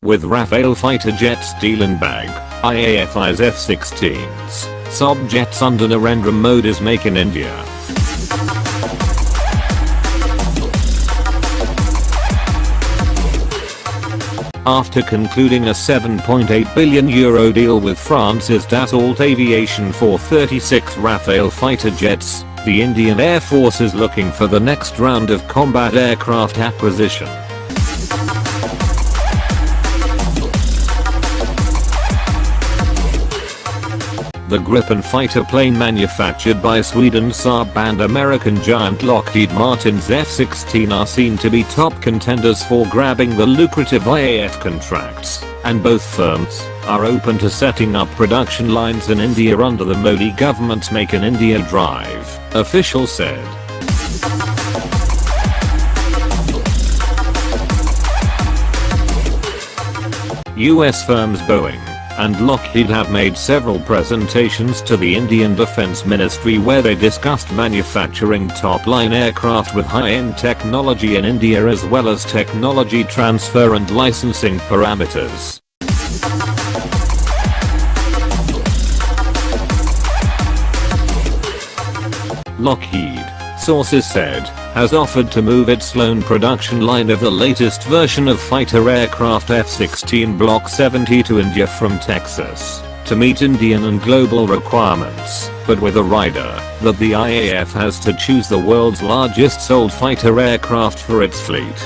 With Rafale fighter jets deal in bag, IAF eyes F-16s. Saab jets under Narendra Modi's Make in India. After concluding a €7.8 billion deal with France's Dassault Aviation for 36 Rafale fighter jets, the Indian Air Force is looking for the next round of combat aircraft acquisition. The Gripen fighter plane manufactured by Sweden's Saab and American giant Lockheed Martin's F-16 are seen to be top contenders for grabbing the lucrative IAF contracts, and both firms are open to setting up production lines in India under the Modi government's Make in India drive, officials said. US firms Boeing and Lockheed have made several presentations to the Indian Defense Ministry where they discussed manufacturing top-line aircraft with high-end technology in India as well as technology transfer and licensing parameters. Lockheed, sources said, has offered to move its lone production line of the latest version of fighter aircraft F-16 Block 70 to India from Texas to meet Indian and global requirements, but with a rider that the IAF has to choose the world's largest sold fighter aircraft for its fleet.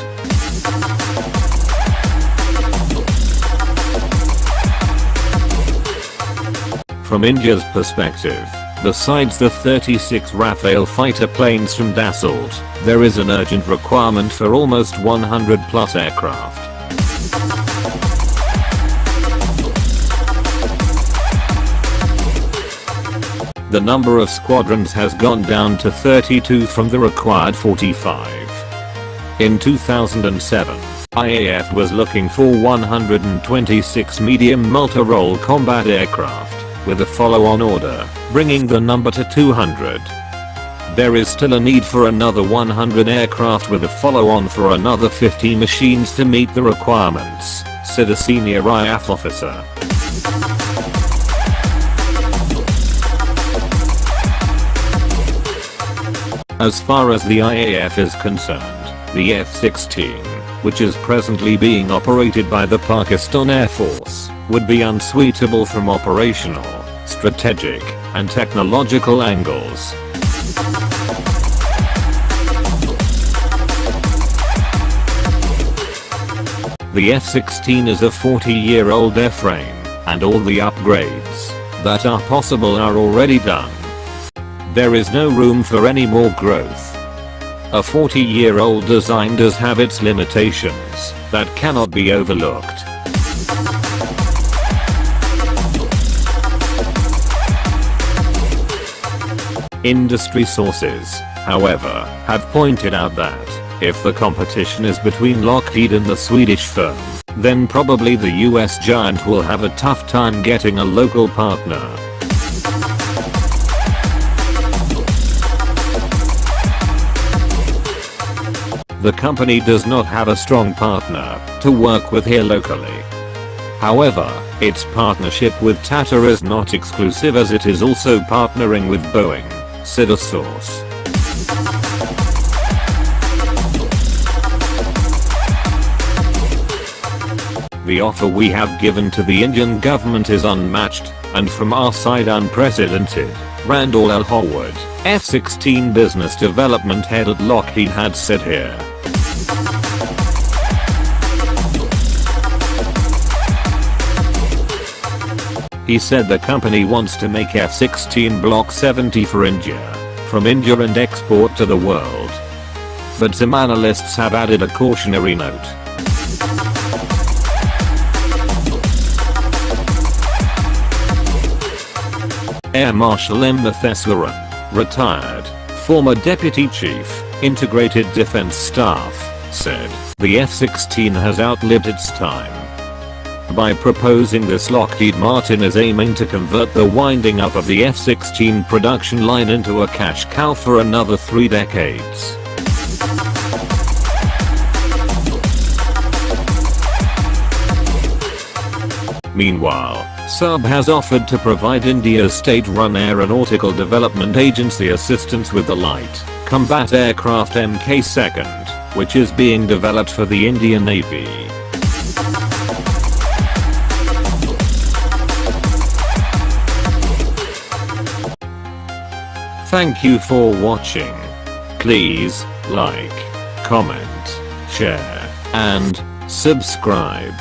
From India's perspective, besides the 36 Rafale fighter planes from Dassault, there is an urgent requirement for almost 100 plus aircraft. The number of squadrons has gone down to 32 from the required 45. In 2007, IAF was looking for 126 medium multi-role combat aircraft, with a follow-on order, bringing the number to 200. There is still a need for another 100 aircraft with a follow-on for another 50 machines to meet the requirements, said a senior IAF officer. As far as the IAF is concerned, the F-16, which is presently being operated by the Pakistan Air Force, would be unsuitable from operational, strategic, and technological angles. The F-16 is a 40-year-old airframe, and all the upgrades that are possible are already done. There is no room for any more growth. A 40-year-old design does have its limitations that cannot be overlooked. Industry sources, however, have pointed out that if the competition is between Lockheed and the Swedish firm, then probably the US giant will have a tough time getting a local partner. The company does not have a strong partner to work with here locally. However, its partnership with Tata is not exclusive as it is also partnering with Boeing, said a source. The offer we have given to the Indian government is unmatched, and from our side unprecedented, Randall L. Howard, F-16 business development head at Lockheed had said here. He said the company wants to make F-16 Block 70 for India, from India and export to the world. But some analysts have added a cautionary note. Air Marshal M. Matheswaran, retired, former Deputy Chief, Integrated Defense Staff, said, the F-16 has outlived its time. By proposing this, Lockheed Martin is aiming to convert the winding up of the F-16 production line into a cash cow for another 3 decades. Meanwhile, Saab has offered to provide India's state-run Aeronautical Development Agency assistance with the light combat aircraft Mk2, which is being developed for the Indian Navy. Thank you for watching. Please like, comment, share, and subscribe.